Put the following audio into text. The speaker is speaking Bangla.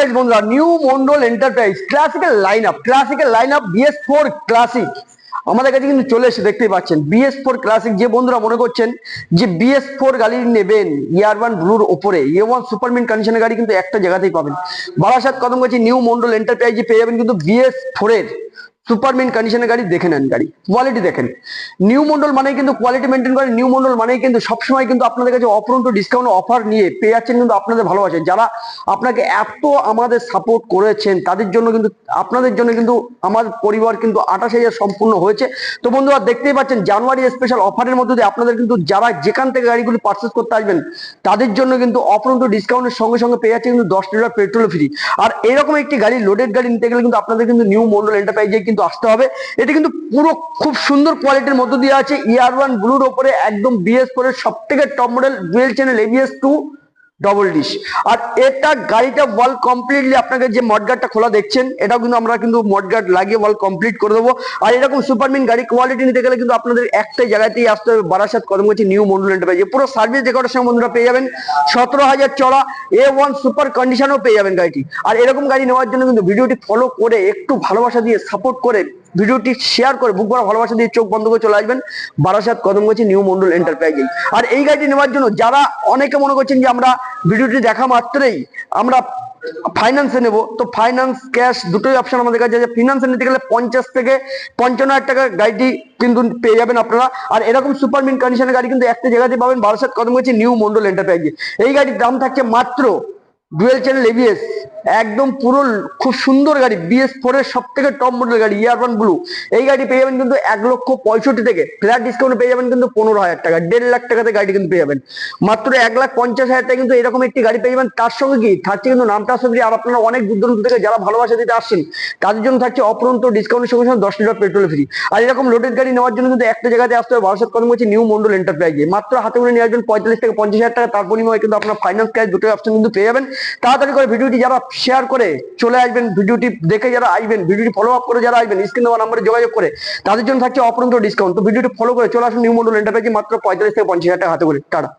এন্টারপ্রাইজ বন্ধুরা, new Mondal enterprise classical line up BS4 classic আমাদের কাছে কিন্তু চলে এসে দেখতেই পাচ্ছেন। BS4 ক্লাসিক যে বন্ধুরা মনে করছেন যে BS4 গাড়ি নেবেন ইয়ারবান ব্লুর ওপরে, A1 সুপারমিন কন্ডিশনের গাড়ি কিন্তু একটা জায়গাতেই পাবেন, বারাসাত কদমগাছি নিউ মন্ডল এন্টারপ্রাইজে পেয়ে যাবেন কিন্তু BS4 এর সুপারমিন কন্ডিশনের গাড়ি। দেখে নেন, গাড়ি কোয়ালিটি দেখেন। নিউ মন্ডল মানেই কিন্তু কোয়ালিটি মেনটেন করে, নিউ মন্ডল মানেই কিন্তু সবসময় কিন্তু আপনাদের কাছে অপরন্ত ডিসকাউন্ট অফার নিয়ে পেয়ে যাচ্ছেন কিন্তু আপনাদের ভালোবাসে। যারা আপনাকে এত আমাদের সাপোর্ট করেছেন তাদের জন্য কিন্তু, আপনাদের জন্য কিন্তু আমার পরিবার কিন্তু 28,000 সম্পূর্ণ হয়েছে। তো বন্ধুরা দেখতেই পাচ্ছেন জানুয়ারি স্পেশাল অফারের মধ্যে দিয়ে আপনাদের কিন্তু যারা যেখান থেকে গাড়িগুলি পারচেস করতে আসবেন তাদের জন্য কিন্তু অপরন্ত ডিসকাউন্টের সঙ্গে সঙ্গে পেয়ে যাচ্ছে কিন্তু 10 লিটার পেট্রোল ফ্রি। আর এরকম একটি গাড়ি, লোডেড গাড়ি নিতে গেলে কিন্তু আপনাদের কিন্তু নিউ মন্ডল এন্টারপ্রাইজে কিন্তু আসতে হবে। এটি কিন্তু পুরো খুব সুন্দর কোয়ালিটির মধ্যে দিয়ে আছে, ইয়ারবান ব্লুর ওপরে একদম BS4 এর সব থেকে top model dual channel ABS2 double dish. আর এটা গাড়িটা ওয়াল কমপ্লিটলি, আপনাকে যে মডগার্ডটা খোলা দেখছেন এটাও কিন্তু আমরা কিন্তু মডগার্ড লাগিয়ে ওয়াল কমপ্লিট করে দেবো। আর এরকম সুপারমিন গাড়ি কোয়ালিটি নিতে গেলে কিন্তু আপনাদের একটাই জায়গাতেই আসতে হবে, বারাসাত কদমগাছি নিউ মন্ডল এন্টারপ্রাইজে। পুরো সার্ভিস ডেকোরেশন বন্ধুরা পেয়ে যাবেন, 17,000 চড়া A1 সুপার কন্ডিশনও পেয়ে যাবেন গাড়িটি। আর এরকম গাড়ি নেওয়ার জন্য কিন্তু ভিডিওটি ফলো করে, একটু ভালোবাসা দিয়ে সাপোর্ট করে, ভিডিওটি শেয়ার করে, বুক ভরা ভালোবাসা দিয়ে চোখ বন্ধ করে চলে আসবেন বারাসাত কদমগাছি নিউ মন্ডল এন্টারপ্রাইজে। আর এই গাড়িটি নেওয়ার জন্য যারা অনেকে মনে করছেন যে আমরা ভিডিওটি দেখা মাত্রই আমরা ফাইন্যান্সে নেব, তো ফাইন্যান্স ক্যাশ দুটোই অপশন আমাদের কাছে আছে। ফিনান্সে নিতে গেলে 50 থেকে 55,000 টাকা গাড়িটি কিন্তু পেয়ে যাবেন আপনারা। আর এরকম সুপারমিন কন্ডিশনের গাড়ি কিন্তু একটা জায়গাতে পাবেন, বারাসাত কদমগাছি নিউ মন্ডল এন্টারপ্রাইজে। এই গাড়ির দাম থাকছে মাত্র ডুয়েল চ্যানেল ABS, একদম পুরো খুব সুন্দর গাড়ি, BS4 এর সব থেকে টপ মডেল গাড়ি ইয়ারবান ব্লু। এই গাড়ি পেয়ে যাবেন কিন্তু 1,65,000 থেকে, ফ্ল্যাট ডিসকাউন্ট পেয়ে যাবেন কিন্তু 15,000 টাকা, 1.5 লাখ টাকাতে গাড়ি কিন্তু পেয়ে যাবেন। মাত্র 1,50,000 টাকা কিন্তু এরকম একটি গাড়ি পেয়ে যাবেন। তার সঙ্গে কি থাকছে কিন্তু নামটা সঙ্গে, আর আপনারা অনেক দূর দূরান্ত থেকে যারা ভালোবাসা দিতে আসছেন তাদের জন্য থাকছে অপরন্ত ডিসকাউন্টের সঙ্গে সঙ্গে 10 লিটার পেট্রোল ফ্রি। আর এরকম লোডেড গাড়ি নেওয়ার জন্য কিন্তু একটা জায়গাতে আসতে হবে, বারাসাত কদমগাছি নিউ মন্ডল এন্টারপ্রাইজে। মাত্র হাতে করে নিয়ে আসবেন 45 থেকে 50,000 টাকা, তার বিনিময়ে কিন্তু আপনার ফাইন্যান্স ক্যাশ দুটোই অপশন কিন্তু পেয়ে যাবেন। তাড়াতাড়ি করে ভিডিওটি যারা শেয়ার করে চলে আসবেন, ভিডিওটি দেখে যারা আসবেন, ভিডিওটি ফলো আপ করে যারা আসবেন, স্ক্রিন দেওয়া নম্বরে যোগাযোগ করে, তাদের জন্য থাকছে অপরন্ত ডিসকাউন্ট। তো ভিডিওটি ফলো করে চলে আসুন নিউ মন্ডল এন্টারপ্রাইজে, মাত্র 45 থেকে 50,000 টাকা হাতে করে। টাটা।